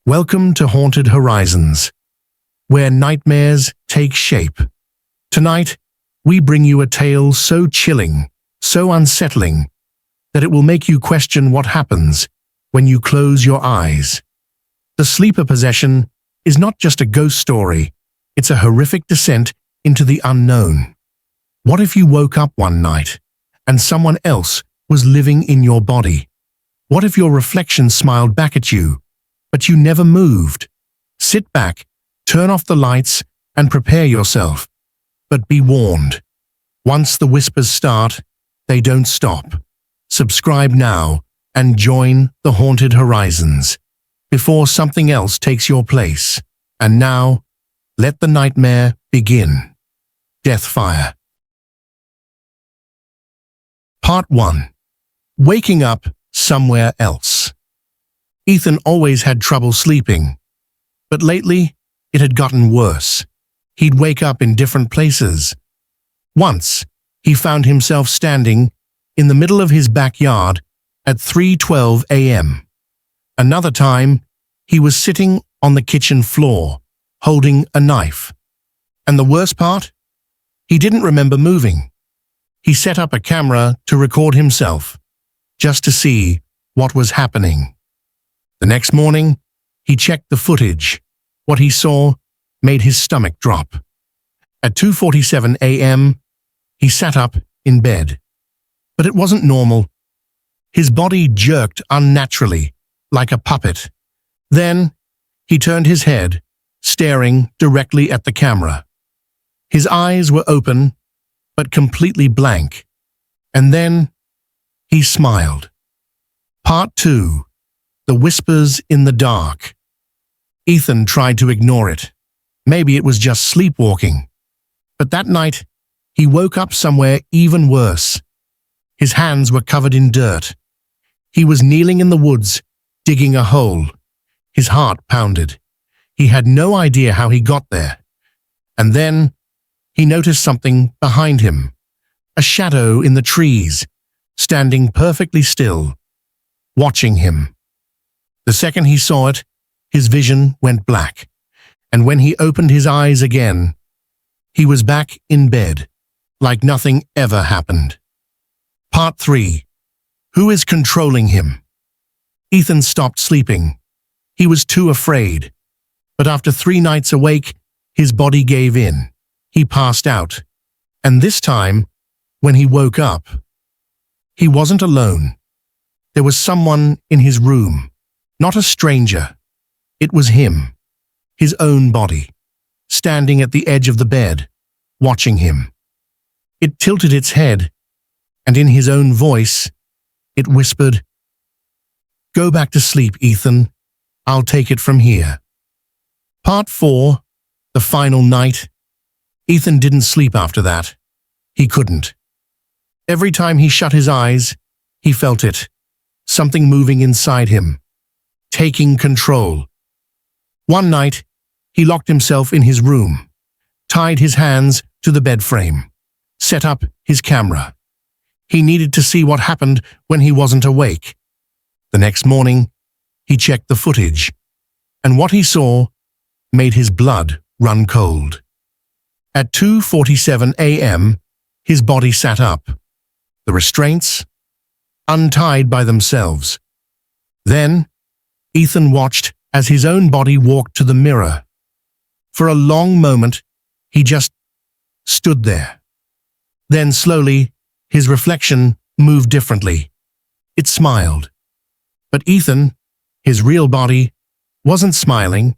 Welcome to Haunted Horizons, where nightmares take shape. Tonight, we bring you a tale so chilling, so unsettling, that it will make you question what happens when you close your eyes. The sleeper possession is not just a ghost story, it's a horrific descent into the unknown. What if you woke up one night and someone else was living in your body? What if your reflection smiled back at you, but you never moved? Sit back, turn off the lights, and prepare yourself. But be warned, once the whispers start, they don't stop. Subscribe now and join the Haunted Horizons before something else takes your place. And now, let the nightmare begin. Deathfire. Part 1. Waking up somewhere else. Ethan always had trouble sleeping, but lately it had gotten worse. He'd wake up in different places. Once, he found himself standing in the middle of his backyard at 3:12 a.m. Another time, he was sitting on the kitchen floor, holding a knife. And the worst part? He didn't remember moving. He set up a camera to record himself, just to see what was happening. The next morning, he checked the footage. What he saw made his stomach drop. At 2:47 a.m., he sat up in bed. But it wasn't normal. His body jerked unnaturally, like a puppet. Then, he turned his head, staring directly at the camera. His eyes were open, but completely blank. And then, he smiled. Part 2. The Whispers in the Dark. Ethan tried to ignore it. Maybe it was just sleepwalking. But that night, he woke up somewhere even worse. His hands were covered in dirt. He was kneeling in the woods, digging a hole. His heart pounded. He had no idea how he got there. And then, he noticed something behind him. A shadow in the trees, standing perfectly still, watching him. The second he saw it, his vision went black, and when he opened his eyes again, he was back in bed, like nothing ever happened. Part 3. Who is controlling him? Ethan stopped sleeping. He was too afraid. But after 3 nights awake, his body gave in. He passed out. And this time, when he woke up, he wasn't alone. There was someone in his room. Not a stranger. It was him, his own body, standing at the edge of the bed, watching him. It tilted its head, and in his own voice, it whispered, "Go back to sleep, Ethan. I'll take it from here." Part 4. The Final Night. Ethan didn't sleep after that. He couldn't. Every time he shut his eyes, he felt it, something moving inside him, taking control. One night, he locked himself in his room, tied his hands to the bed frame, set up his camera. He needed to see what happened when he wasn't awake. The next morning, he checked the footage, and what he saw made his blood run cold. At 2:47 a.m., his body sat up, the restraints untied by themselves. Then, Ethan watched as his own body walked to the mirror. For a long moment, he just stood there. Then slowly, his reflection moved differently. It smiled. But Ethan, his real body, wasn't smiling.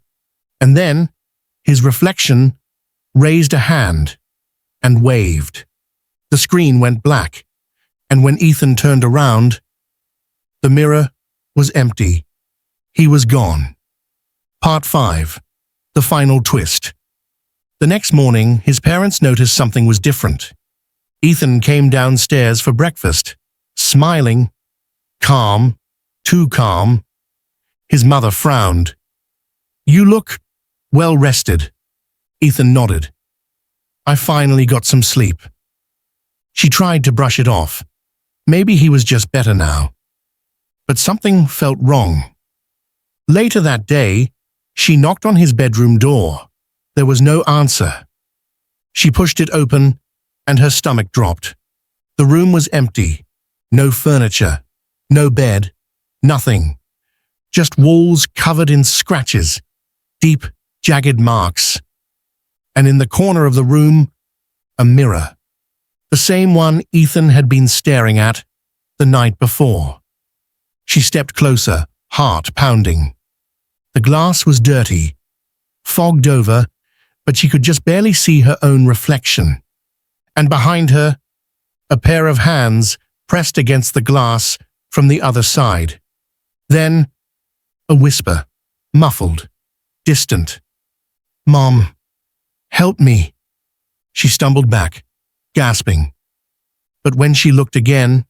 And then, his reflection raised a hand and waved. The screen went black, and when Ethan turned around, the mirror was empty. He was gone. Part 5. The Final Twist. The next morning, his parents noticed something was different. Ethan came downstairs for breakfast, smiling, calm, too calm. His mother frowned. "You look well rested." Ethan nodded. "I finally got some sleep." She tried to brush it off. Maybe he was just better now. But something felt wrong. Later that day, She knocked on his bedroom door. There was no answer. She pushed it open, and her stomach dropped. The room was empty. No furniture, no bed, nothing. Just walls covered in scratches, deep, jagged marks. And in the corner of the room, a mirror. The same one Ethan had been staring at the night before. She stepped closer, heart pounding. The glass was dirty, fogged over, but she could just barely see her own reflection. And behind her, a pair of hands pressed against the glass from the other side. Then, a whisper, muffled, distant. "Mom, help me." She stumbled back, gasping. But when she looked again,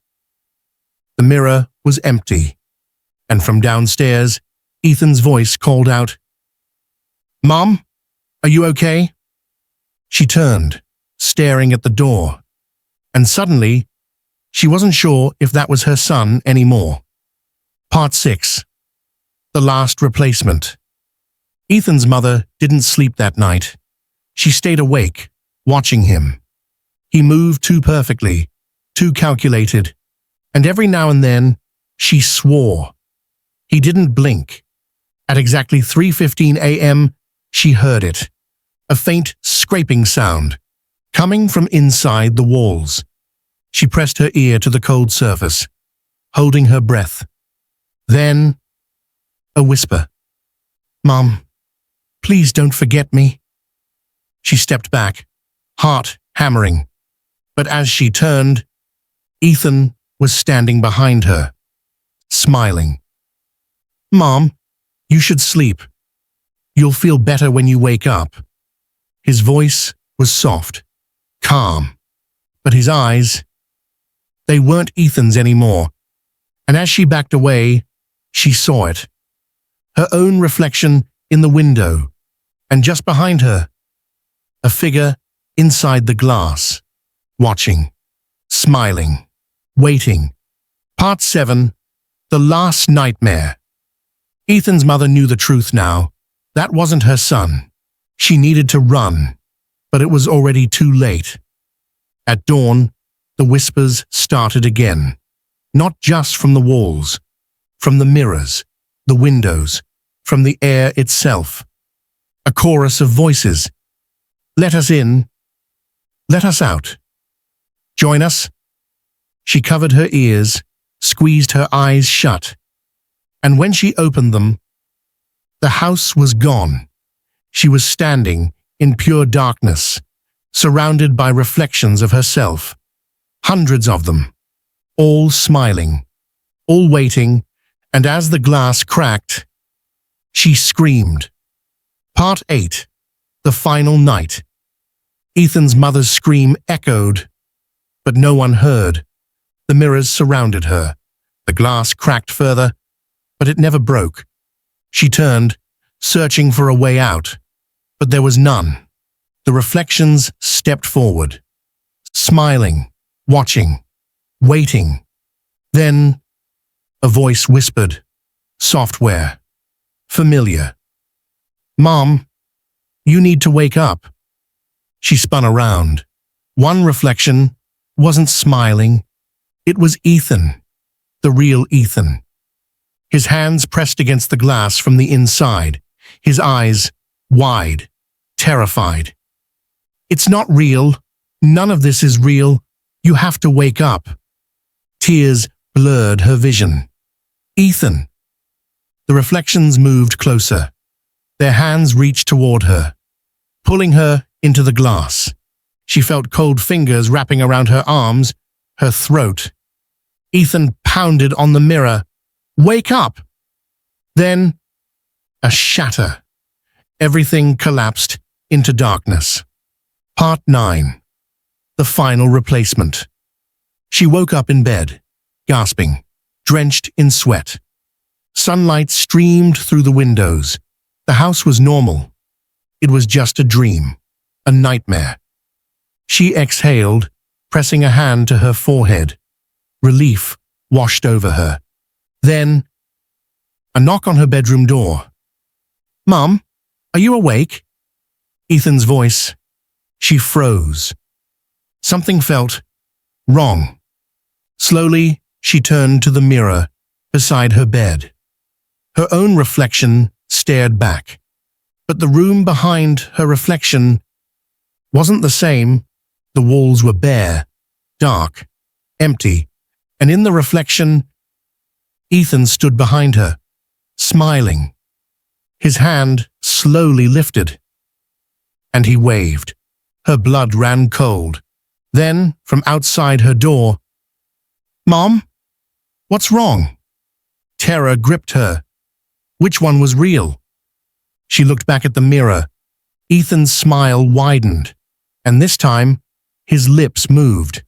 the mirror was empty, and from downstairs, Ethan's voice called out, "Mom, are you okay?" She turned, staring at the door, and suddenly, she wasn't sure if that was her son anymore. Part 6. The Last Replacement. Ethan's mother didn't sleep that night. She stayed awake, watching him. He moved too perfectly, too calculated, and every now and then, she swore. He didn't blink. At exactly 3:15 a.m., she heard it. A faint scraping sound, coming from inside the walls. She pressed her ear to the cold surface, holding her breath. Then, a whisper. "Mom, please don't forget me." She stepped back, heart hammering. But as she turned, Ethan was standing behind her, smiling. "Mom, you should sleep. You'll feel better when you wake up." His voice was soft, calm, but his eyes, they weren't Ethan's anymore. And as she backed away, she saw it. Her own reflection in the window, and just behind her, a figure inside the glass, watching, smiling, waiting. Part 7. The Last Nightmare. Ethan's mother knew the truth now. That wasn't her son. She needed to run, but it was already too late. At dawn, the whispers started again, not just from the walls, from the mirrors, the windows, from the air itself. A chorus of voices. "Let us in. Let us out. Join us." She covered her ears, squeezed her eyes shut, and when she opened them, the house was gone. She was standing in pure darkness, surrounded by reflections of herself, hundreds of them, all smiling, all waiting, and as the glass cracked, she screamed. Part 8. The Final Night. Ethan's mother's scream echoed, but no one heard. The mirrors surrounded her. The glass cracked further, but it never broke. She turned, searching for a way out, but there was none. The reflections stepped forward, smiling, watching, waiting. Then, a voice whispered, "Software. Familiar. Mom, you need to wake up." She spun around. One reflection wasn't smiling. It was Ethan, the real Ethan. His hands pressed against the glass from the inside, his eyes wide, terrified. "It's not real. None of this is real. You have to wake up." Tears blurred her vision. "Ethan." The reflections moved closer. Their hands reached toward her, pulling her into the glass. She felt cold fingers wrapping around her arms, her throat. Ethan pounded on the mirror. "Wake up!" Then, a shatter. Everything collapsed into darkness. Part 9. The Final Replacement. She woke up in bed, gasping, drenched in sweat. Sunlight streamed through the windows. The house was normal. It was just a dream, a nightmare. She exhaled, pressing a hand to her forehead. Relief washed over her. Then, a knock on her bedroom door. Mom, are you awake? Ethan's voice. She froze. Something felt wrong. Slowly, she turned to the mirror beside her bed. Her own reflection stared back. But the room behind her reflection wasn't the same. The walls were bare, dark, empty, and in the reflection, Ethan stood behind her, smiling. His hand slowly lifted, and he waved. Her blood ran cold. Then, from outside her door, "Mom, what's wrong?" Terror gripped her. Which one was real? She looked back at the mirror. Ethan's smile widened, and this time, his lips moved.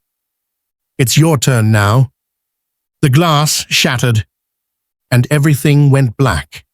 "It's your turn now." The glass shattered, and everything went black.